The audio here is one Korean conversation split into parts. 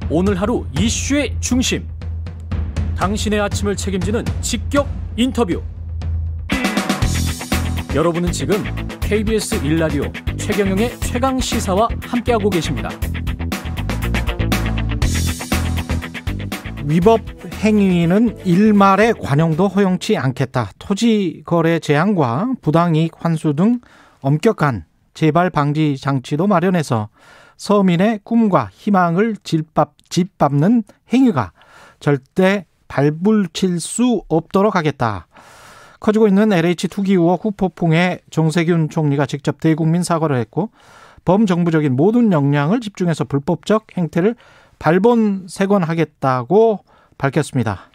오늘 하루 이슈의 중심, 당신의 아침을 책임지는 직격 인터뷰. 여러분은 지금 KBS 1라디오 최경영의 최강시사와 함께하고 계십니다. 위법 행위는 일말의 관용도 허용치 않겠다. 토지거래 제한과 부당이익 환수 등 엄격한 재발 방지 장치도 마련해서 서민의 꿈과 희망을 짓밟는 행위가 절대 발붙일 수 없도록 하겠다. 커지고 있는 LH 투기 의혹 후폭풍에 정세균 총리가 직접 대국민 사과를 했고, 범정부적인 모든 역량을 집중해서 불법적 행태를 발본색원하겠다고 밝혔습니다.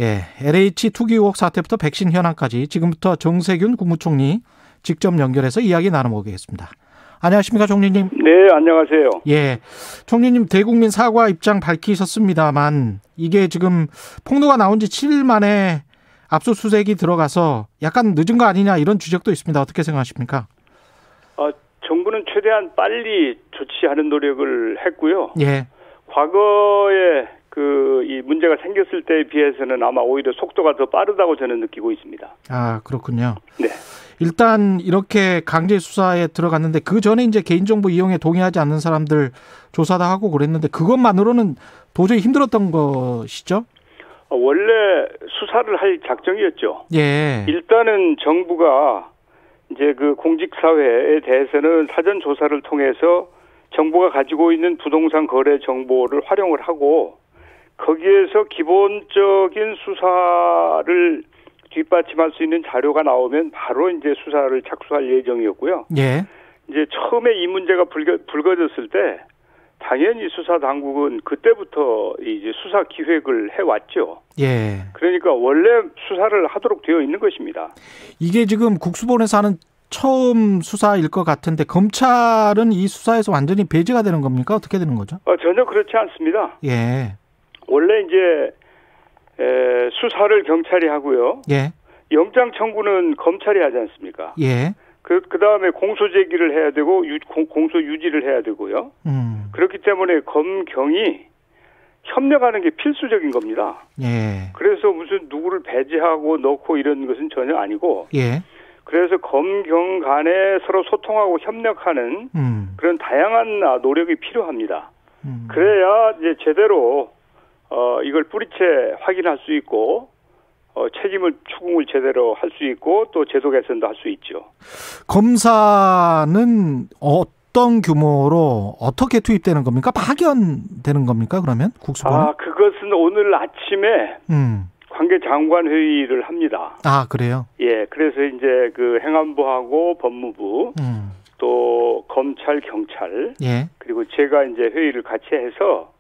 예, LH 투기 의혹 사태부터 백신 현황까지 지금부터 정세균 국무총리 직접 연결해서 이야기 나눠보겠습니다. 안녕하십니까, 총리님? 네, 안녕하세요. 예, 총리님 대국민 사과 입장 밝히셨습니다만 이게 지금 폭로가 나온 지 7일 만에 압수수색이 들어가서 약간 늦은 거 아니냐 이런 지적도 있습니다. 어떻게 생각하십니까? 정부는 최대한 빨리 조치하는 노력을 했고요. 예. 과거에 이 문제가 생겼을 때에 비해서는 아마 오히려 속도가 더 빠르다고 저는 느끼고 있습니다. 아, 그렇군요. 네. 일단 이렇게 강제 수사에 들어갔는데 그 전에 이제 개인정보 이용에 동의하지 않는 사람들 조사도 하고 그랬는데 그것만으로는 도저히 힘들었던 것이죠? 원래 수사를 할 작정이었죠. 예. 일단은 정부가 이제 그 공직사회에 대해서는 사전 조사를 통해서 정부가 가지고 있는 부동산 거래 정보를 활용을 하고 거기에서 기본적인 수사를 뒷받침할 수 있는 자료가 나오면 바로 이제 수사를 착수할 예정이었고요. 예. 이제 처음에 이 문제가 불거졌을 때 당연히 수사 당국은 그때부터 이제 수사 기획을 해왔죠. 예. 그러니까 원래 수사를 하도록 되어 있는 것입니다. 이게 지금 국수본에서 하는 처음 수사일 것 같은데 검찰은 이 수사에서 완전히 배제가 되는 겁니까? 어떻게 되는 거죠? 전혀 그렇지 않습니다. 예. 원래 이제 수사를 경찰이 하고요. 예. 영장 청구는 검찰이 하지 않습니까? 예. 그 다음에 공소 제기를 해야 되고 공소 유지를 해야 되고요. 그렇기 때문에 검경이 협력하는 게 필수적인 겁니다. 예. 그래서 무슨 누구를 배제하고 넣고 이런 것은 전혀 아니고. 예. 그래서 검경 간에 서로 소통하고 협력하는 그런 다양한 노력이 필요합니다. 그래야 이제 제대로 이걸 뿌리채 확인할 수 있고 책임을 추궁을 제대로 할 수 있고 또 제도 개선도 할 수 있죠. 검사는 어떤 규모로 어떻게 투입되는 겁니까? 파견되는 겁니까? 그러면 국수본은? 그것은 오늘 아침에 관계 장관 회의를 합니다. 아, 그래요? 예, 그래서 이제 그 행안부하고 법무부 또 검찰, 경찰 예. 그리고 제가 이제 회의를 같이 해서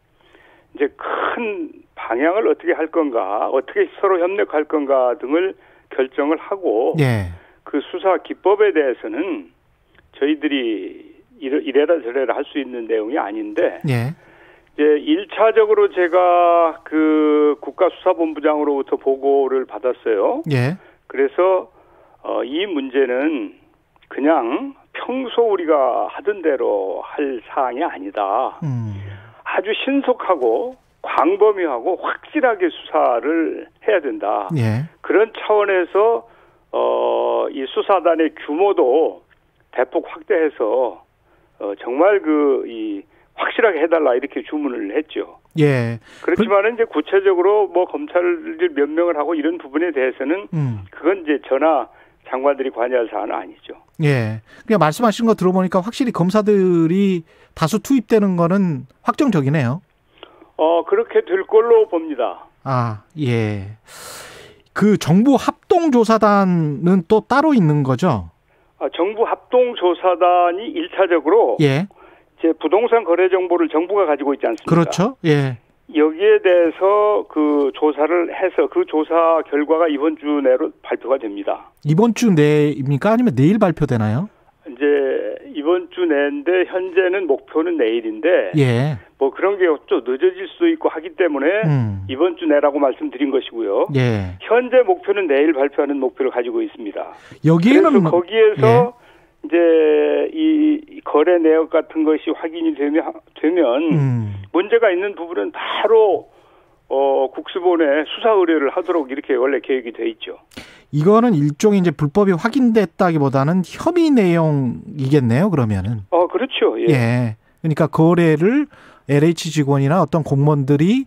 이제 큰 방향을 어떻게 할 건가, 어떻게 서로 협력할 건가 등을 결정을 하고 예. 그 수사 기법에 대해서는 저희들이 이래라 저래라 할 수 있는 내용이 아닌데 예. 이제 1차적으로 제가 그 국가수사본부장으로부터 보고를 받았어요. 예. 그래서 이 문제는 그냥 평소 우리가 하던 대로 할 사항이 아니다. 아주 신속하고 광범위하고 확실하게 수사를 해야 된다. 예. 그런 차원에서 이 수사단의 규모도 대폭 확대해서 정말 이 확실하게 해달라 이렇게 주문을 했죠. 예. 그렇지만은 이제 구체적으로 뭐 검찰들 몇 명을 하고 이런 부분에 대해서는 그건 이제 전하 장관들이 관여할 사안은 아니죠. 예. 그냥 말씀하신 거 들어보니까 확실히 검사들이 다수 투입되는 거는 확정적이네요. 그렇게 될 걸로 봅니다. 아, 예. 그 정부 합동조사단은 또 따로 있는 거죠? 정부 합동조사단이 1차적으로 예. 이제 부동산 거래 정보를 정부가 가지고 있지 않습니까? 그렇죠. 예. 여기에 대해서 그 조사를 해서 그 조사 결과가 이번 주 내로 발표가 됩니다. 이번 주 내입니까? 아니면 내일 발표되나요? 이제 이번 주 내인데 현재는 목표는 내일인데 예. 뭐 그런 게 좀 늦어질 수도 있고 하기 때문에 이번 주 내라고 말씀드린 것이고요. 예. 현재 목표는 내일 발표하는 목표를 가지고 있습니다. 여기에는 그래서 거기에서 이제 이 거래 내역 같은 것이 확인이 되면 문제가 있는 부분은 바로 국수본에 수사 의뢰를 하도록 이렇게 원래 계획이 돼 있죠. 이거는 일종의 이제 불법이 확인됐다기보다는 협의 내용이겠네요. 그러면은. 그렇죠. 예. 예. 그러니까 거래를 LH 직원이나 어떤 공무원들이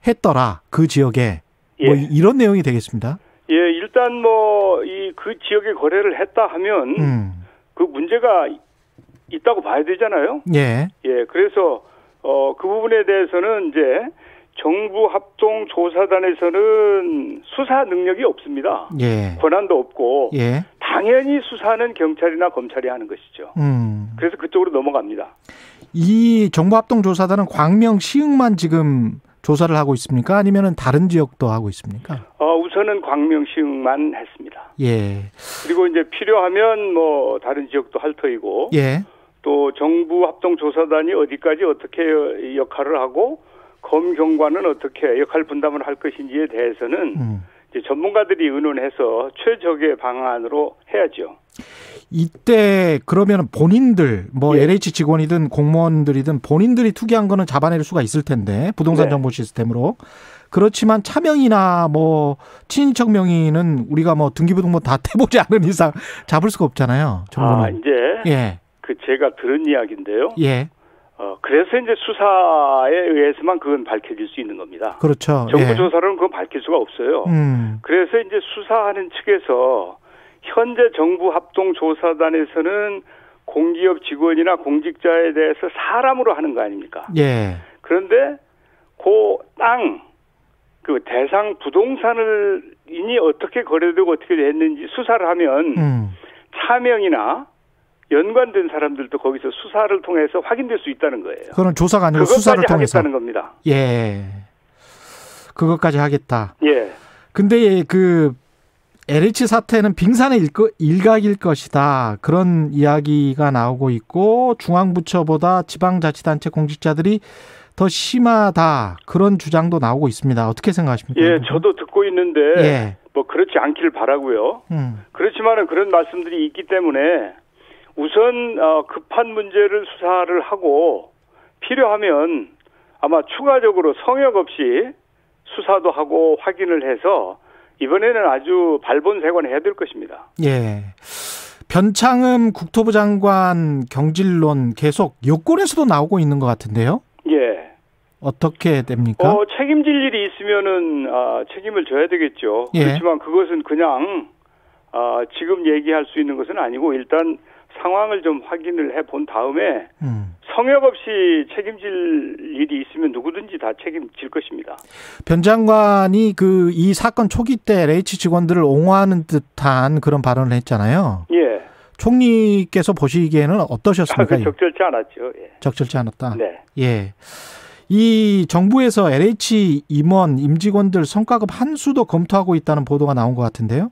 했더라 그 지역에 예. 뭐 이런 내용이 되겠습니다. 예, 일단 뭐 그 지역에 거래를 했다 하면 그 문제가 있다고 봐야 되잖아요. 예. 예, 그래서 그 부분에 대해서는 이제 정부 합동 조사단에서는 수사 능력이 없습니다. 예. 권한도 없고 예. 당연히 수사는 경찰이나 검찰이 하는 것이죠. 그래서 그쪽으로 넘어갑니다. 이 정부합동조사단은 광명시흥만 지금 조사를 하고 있습니까? 아니면은 다른 지역도 하고 있습니까? 우선은 광명시흥만 했습니다. 예. 그리고 이제 필요하면 뭐 다른 지역도 할 터이고. 예. 또 정부 합동조사단이 어디까지 어떻게 역할을 하고 검경관은 어떻게 역할 분담을 할 것인지에 대해서는 이제 전문가들이 의논해서 최적의 방안으로 해야죠. 이때 그러면 본인들 뭐 예. LH 직원이든 공무원들이든 본인들이 투기한 거는 잡아낼 수가 있을 텐데 부동산 네. 정보 시스템으로. 그렇지만 차명이나 뭐 친인척 명의는 우리가 뭐 등기부등본 다 떼보지 않은 이상 잡을 수가 없잖아요. 정보는. 이제 예. 그 제가 들은 이야기인데요. 예. 그래서 이제 수사에 의해서만 그건 밝혀질 수 있는 겁니다. 그렇죠. 정부 예. 조사로는 그건 밝힐 수가 없어요. 그래서 이제 수사하는 측에서 현재 정부 합동조사단에서는 공기업 직원이나 공직자에 대해서 사람으로 하는 거 아닙니까? 예. 그런데 그 대상 부동산을 이니 어떻게 거래되고 어떻게 됐는지 수사를 하면 차명이나 연관된 사람들도 거기서 수사를 통해서 확인될 수 있다는 거예요. 그건 조사가 아니고 수사를 통해서 하겠다는 겁니다. 예. 그것까지 하겠다. 예. 근데 그 LH 사태는 빙산의 일각일 것이다. 그런 이야기가 나오고 있고 중앙부처보다 지방자치단체 공직자들이 더 심하다. 그런 주장도 나오고 있습니다. 어떻게 생각하십니까? 예, 저도 듣고 있는데 예. 뭐 그렇지 않기를 바라고요. 그렇지만은 그런 말씀들이 있기 때문에 우선 급한 문제를 수사를 하고 필요하면 아마 추가적으로 성역 없이 수사도 하고 확인을 해서 이번에는 아주 발본색원해야 될 것입니다. 예. 변창흠 국토부 장관 경질론 계속 여권에서도 나오고 있는 것 같은데요. 예. 어떻게 됩니까? 책임질 일이 있으면은 책임을 져야 되겠죠. 예. 그렇지만 그것은 그냥 지금 얘기할 수 있는 것은 아니고 일단 상황을 좀 확인을 해본 다음에 성역 없이 책임질 일이 있으면 누구든지 다 책임질 것입니다. 변 장관이 이 사건 초기 때 LH 직원들을 옹호하는 듯한 그런 발언을 했잖아요. 예. 총리께서 보시기에는 어떠셨습니까? 적절치 않았죠. 예. 적절치 않았다. 네. 예. 이 정부에서 LH 임원, 임직원들 성과급 한수도 검토하고 있다는 보도가 나온 것 같은데요.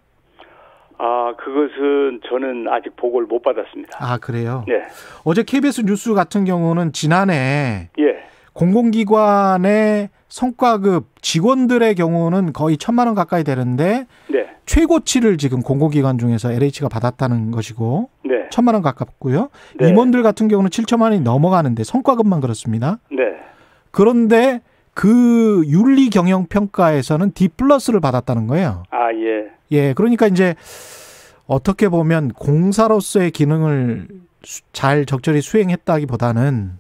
그것은 저는 아직 보고를 못 받았습니다. 아, 그래요? 네. 어제 KBS 뉴스 같은 경우는 지난해 예. 공공기관의 성과급 직원들의 경우는 거의 1,000만 원 가까이 되는데 네. 최고치를 지금 공공기관 중에서 LH가 받았다는 것이고 네. 1,000만 원 가깝고요. 네. 임원들 같은 경우는 7천만 원이 넘어가는데 성과급만 그렇습니다. 네. 그런데 그 윤리 경영 평가에서는 D+를 받았다는 거예요. 예. 예, 그러니까 이제 어떻게 보면 공사로서의 기능을 잘 적절히 수행했다기보다는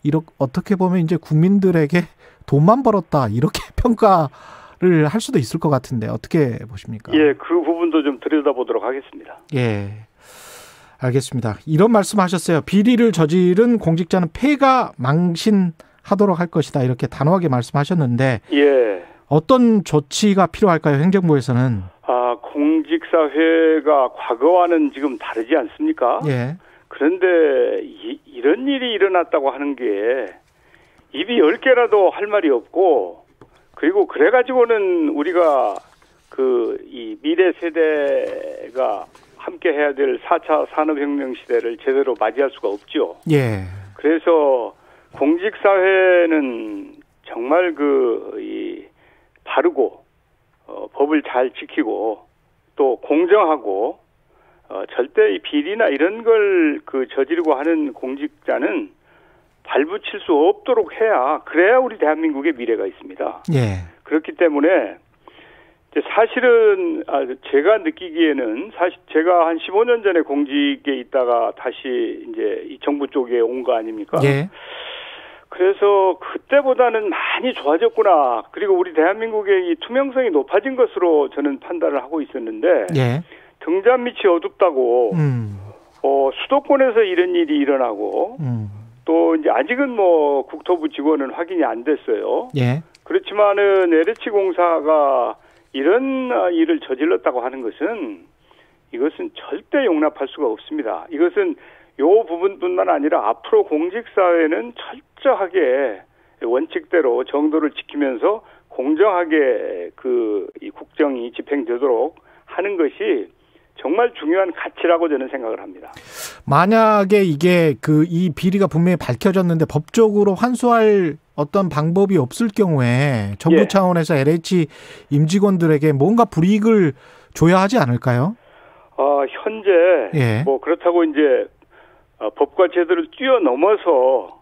이렇게 어떻게 보면 이제 국민들에게 돈만 벌었다 이렇게 평가를 할 수도 있을 것 같은데 어떻게 보십니까? 예, 그 부분도 좀 들여다보도록 하겠습니다. 예, 알겠습니다. 이런 말씀하셨어요. 비리를 저지른 공직자는 폐가 망신하도록 할 것이다 이렇게 단호하게 말씀하셨는데 예. 어떤 조치가 필요할까요? 행정부에서는? 공직사회가 과거와는 지금 다르지 않습니까? 예. 그런데 이런 일이 일어났다고 하는 게 입이 10개라도 할 말이 없고 그리고 그래가지고는 우리가 이 미래 세대가 함께 해야 될 4차 산업혁명 시대를 제대로 맞이할 수가 없죠. 예. 그래서 공직사회는 정말 바르고 법을 잘 지키고 또 공정하고 절대 이 비리나 이런 걸 그 저지르고 하는 공직자는 발붙일 수 없도록 해야 그래야 우리 대한민국의 미래가 있습니다. 예. 그렇기 때문에 사실은 제가 느끼기에는 사실 제가 한 15년 전에 공직에 있다가 다시 이제 이 정부 쪽에 온 거 아닙니까? 예. 그래서 그때보다는 많이 좋아졌구나. 그리고 우리 대한민국의 이 투명성이 높아진 것으로 저는 판단을 하고 있었는데 예. 등잔 밑이 어둡다고 수도권에서 이런 일이 일어나고 또 이제 아직은 뭐 국토부 직원은 확인이 안 됐어요. 예. 그렇지만은 LH 공사가 이런 일을 저질렀다고 하는 것은 이것은 절대 용납할 수가 없습니다. 이것은 요 부분뿐만 아니라 앞으로 공직사회는 철저하게 원칙대로 정도를 지키면서 공정하게 이 국정이 집행되도록 하는 것이 정말 중요한 가치라고 저는 생각을 합니다. 만약에 이게 이 비리가 분명히 밝혀졌는데 법적으로 환수할 어떤 방법이 없을 경우에 정부 예. 차원에서 LH 임직원들에게 뭔가 불이익을 줘야 하지 않을까요? 현재 예. 뭐 그렇다고 이제 법과 제도를 뛰어넘어서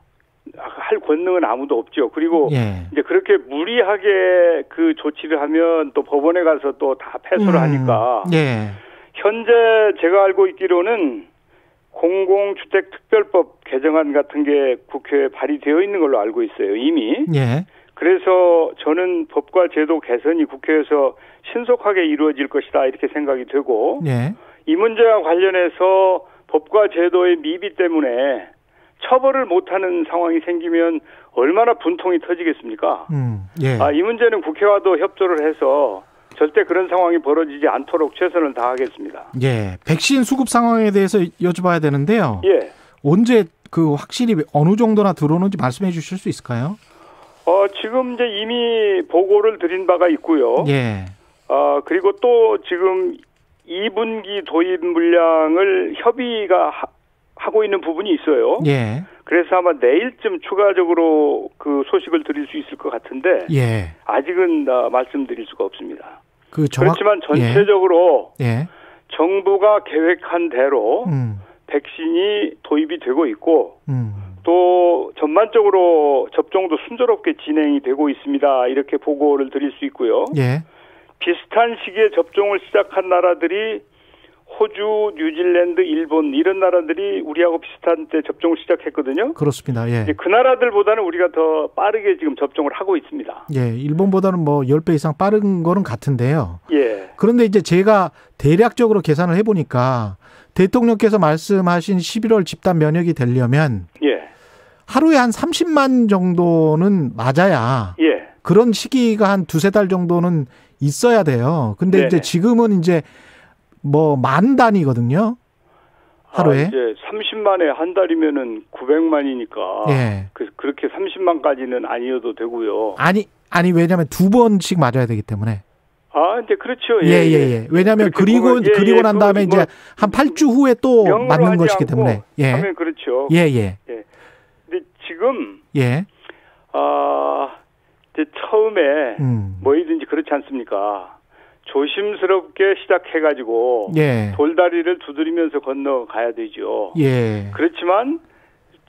할 권능은 아무도 없죠. 그리고 예. 이제 그렇게 무리하게 그 조치를 하면 또 법원에 가서 또 다 패소를 하니까 예. 현재 제가 알고 있기로는 공공주택특별법 개정안 같은 게 국회에 발의되어 있는 걸로 알고 있어요. 이미. 예. 그래서 저는 법과 제도 개선이 국회에서 신속하게 이루어질 것이다 이렇게 생각이 되고 예. 이 문제와 관련해서 법과 제도의 미비 때문에 처벌을 못하는 상황이 생기면 얼마나 분통이 터지겠습니까? 예. 이 문제는 국회와도 협조를 해서 절대 그런 상황이 벌어지지 않도록 최선을 다하겠습니다. 예. 백신 수급 상황에 대해서 여쭤봐야 되는데요. 예. 언제 확실히 어느 정도나 들어오는지 말씀해 주실 수 있을까요? 지금 이제 이미 보고를 드린 바가 있고요. 예. 그리고 또 지금 2분기 도입 물량을 협의가 하고 있는 부분이 있어요. 예. 그래서 아마 내일쯤 추가적으로 그 소식을 드릴 수 있을 것 같은데 예. 아직은 말씀드릴 수가 없습니다. 정확... 그렇지만 전체적으로 예. 정부가 계획한 대로 백신이 도입이 되고 있고 또 전반적으로 접종도 순조롭게 진행이 되고 있습니다. 이렇게 보고를 드릴 수 있고요. 예. 비슷한 시기에 접종을 시작한 나라들이 호주, 뉴질랜드, 일본 이런 나라들이 우리하고 비슷한 때 접종을 시작했거든요. 그렇습니다. 예. 그 나라들보다는 우리가 더 빠르게 지금 접종을 하고 있습니다. 예. 일본보다는 뭐 10배 이상 빠른 거는 같은데요. 예. 그런데 이제 제가 대략적으로 계산을 해보니까 대통령께서 말씀하신 11월 집단 면역이 되려면 예. 하루에 한 30만 정도는 맞아야 예. 그런 시기가 한 두세 달 정도는 있어야 돼요. 근데 네네. 이제 지금은 이제 뭐 만 단위거든요. 하루에. 이제 30만에 한 달이면은 900만이니까. 예. 그렇게 30만까지는 아니어도 되고요. 아니 왜냐면 두 번씩 맞아야 되기 때문에. 이제 그렇죠. 예. 왜냐면 그리고 난 다음에 이제 한 8주 후에 또 맞는 것이기 때문에. 예. 하면 그렇죠. 예. 근데 지금 예. 이제 처음에 뭐이든지 그렇지 않습니까? 조심스럽게 시작해가지고 예. 돌다리를 두드리면서 건너가야 되죠. 예. 그렇지만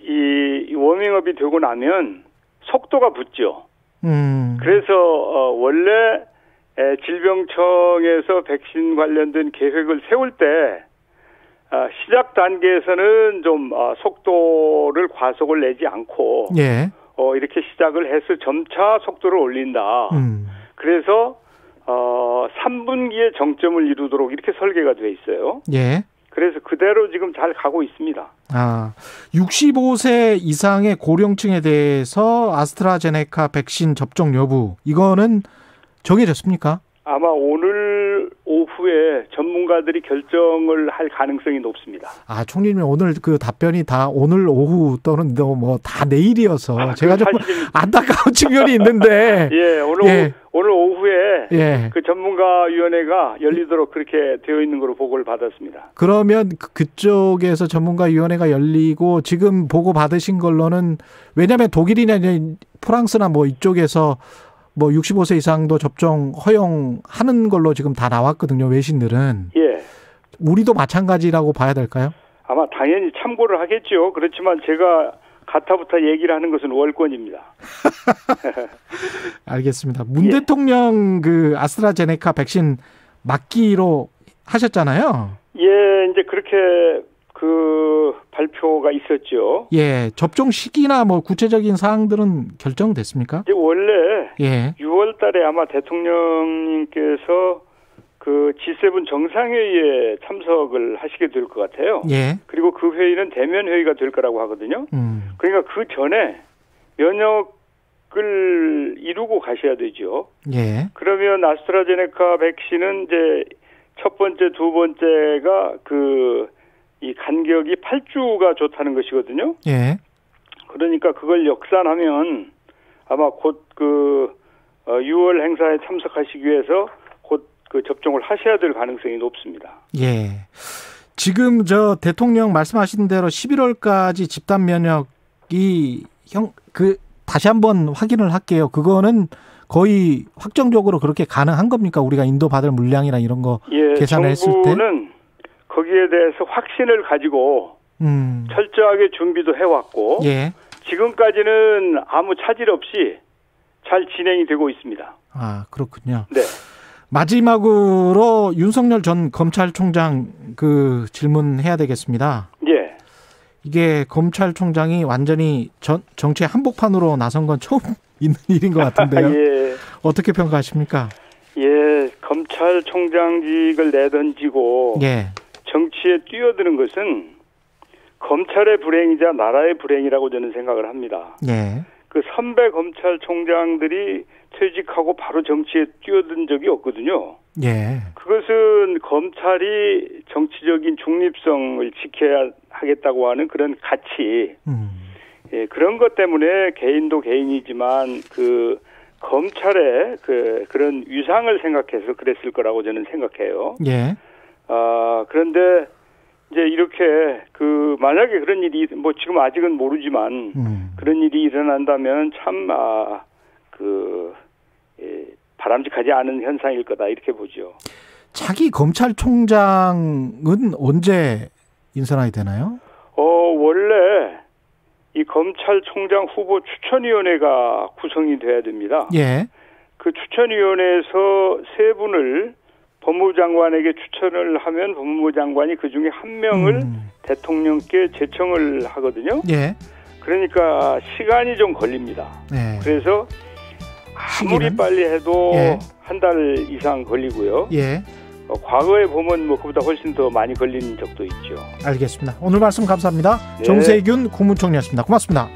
이 워밍업이 되고 나면 속도가 붙죠. 그래서 원래 질병청에서 백신 관련된 계획을 세울 때 시작 단계에서는 좀 속도를 과속을 내지 않고 예. 이렇게 시작을 해서 점차 속도를 올린다. 그래서 3분기에 정점을 이루도록 이렇게 설계가 되어 있어요. 예. 그래서 그대로 지금 잘 가고 있습니다. 65세 이상의 고령층에 대해서 아스트라제네카 백신 접종 여부 이거는 정해졌습니까? 아마 오늘 오후에 전문가들이 결정을 할 가능성이 높습니다. 총리님 오늘 그 답변이 다 오늘 오후 또는 뭐 다 내일이어서 제가 좀 안타까운 측면이 있는데. 예, 오늘 오후에 예. 그 전문가위원회가 열리도록 그렇게 되어 있는 걸로 보고를 받았습니다. 그러면 그쪽에서 전문가위원회가 열리고 지금 보고 받으신 걸로는 왜냐하면 독일이나 프랑스나 뭐 이쪽에서 뭐 65세 이상도 접종 허용하는 걸로 지금 다 나왔거든요. 외신들은. 예. 우리도 마찬가지라고 봐야 될까요? 아마 당연히 참고를 하겠죠. 그렇지만 제가 가타부터 얘기를 하는 것은 월권입니다. 알겠습니다. 문 예. 대통령 그 아스트라제네카 백신 맞기로 하셨잖아요. 예, 이제 그렇게 그 발표가 있었죠. 예, 접종 시기나 뭐 구체적인 사항들은 결정됐습니까? 이제 원래 예, 6월 달에 아마 대통령님께서 그 G7 정상회의에 참석을 하시게 될 것 같아요. 예, 그리고 그 회의는 대면 회의가 될 거라고 하거든요. 그러니까 그 전에 면역을 이루고 가셔야 되죠. 예, 그러면 아스트라제네카 백신은 이제 첫 번째, 두 번째가 이 간격이 8주가 좋다는 것이거든요. 예, 그러니까 그걸 역산하면 아마 곧 6월 행사에 참석하시기 위해서 곧 그 접종을 하셔야 될 가능성이 높습니다. 예. 지금 저 대통령 말씀하신 대로 11월까지 집단 면역이 다시 한번 확인을 할게요. 그거는 거의 확정적으로 그렇게 가능한 겁니까? 우리가 인도 받을 물량이나 이런 거 계산을 했을 때. 정부는 거기에 대해서 확신을 가지고 철저하게 준비도 해왔고 예. 지금까지는 아무 차질 없이 잘 진행이 되고 있습니다. 아, 그렇군요. 네. 마지막으로 윤석열 전 검찰총장 그 질문해야 되겠습니다. 예. 이게 검찰총장이 완전히 정치의 한복판으로 나선 건 처음 있는 일인 것 같은데요. 예. 어떻게 평가하십니까? 예, 검찰총장직을 내던지고 예. 정치에 뛰어드는 것은 검찰의 불행이자 나라의 불행이라고 저는 생각을 합니다. 예. 그 선배 검찰총장들이 퇴직하고 바로 정치에 뛰어든 적이 없거든요. 예. 그것은 검찰이 정치적인 중립성을 지켜야 하겠다고 하는 그런 가치, 예, 그런 것 때문에 개인도 개인이지만 그 검찰의 그런 위상을 생각해서 그랬을 거라고 저는 생각해요. 예. 그런데 이제 이렇게 만약에 그런 일이 지금 아직은 모르지만 그런 일이 일어난다면 참 바람직하지 않은 현상일 거다 이렇게 보죠. 차기 검찰총장은 언제 인선하게 되나요? 원래 이 검찰총장 후보 추천위원회가 구성이 돼야 됩니다. 예. 그 추천위원회에서 세 분을 법무부 장관에게 추천을 하면 법무부 장관이 그 중에 한 명을 대통령께 제청을 하거든요. 예. 그러니까 시간이 좀 걸립니다. 예. 그래서 아무리 시기는? 빨리 해도 예. 한 달 이상 걸리고요. 예. 과거에 보면 그보다 훨씬 더 많이 걸리는 적도 있죠. 알겠습니다. 오늘 말씀 감사합니다. 네. 정세균 국무총리였습니다. 고맙습니다.